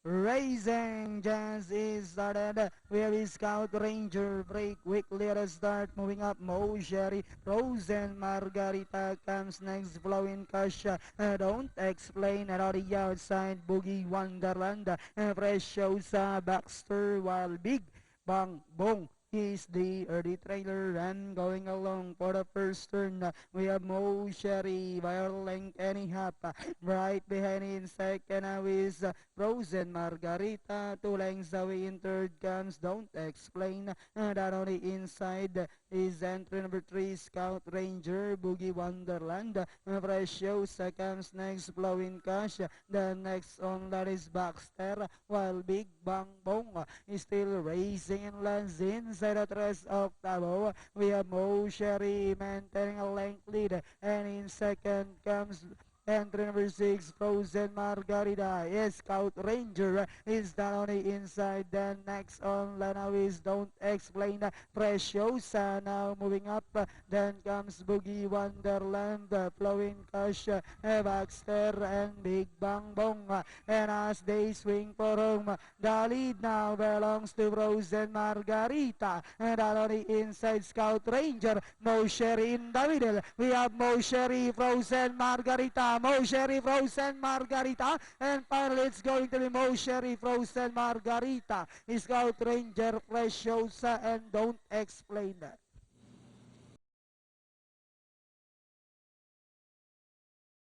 Racing just is started. We have Scout Ranger break quickly at the start. Moving up, Mo Sherry, Frozen Margarita comes next. Flowing Kasha. Don't explain it on the outside. Boogie Wonderland. Fresh shows Baxter while Big Bang Bong is the early trailer and going along for the first turn. We have Mo Sherry by a length and a half. Right behind in second is Frozen Margarita. 2 lengths away in third comes Don't Explain. That on the inside is entry number 3 Scout Ranger Boogie Wonderland. Fresh shows comes next Flowing Cash. The next on that is Baxter while Big Bang Bong is still racing and lands inside the 3 octavo. We have Mo Sherry maintaining a length lead, and in second comes entry number 6, Frozen Margarita. Yes, Scout Ranger is down on the inside. Then next on Lana is Don't Explain. Preciosa now moving up. Then comes Boogie Wonderland, Flowing Cash, Baxter, and Big Bang Bong. And as they swing for home, the lead now belongs to Frozen Margarita. And down on the inside, Scout Ranger. Mo Sherry in the middle. We have Mo Sherry, Frozen Margarita. Mo Sherry, Frozen Margarita, and finally it's going to be Mo Sherry, Frozen Margarita, Scout Ranger, Preciosa, and Don't Explain that.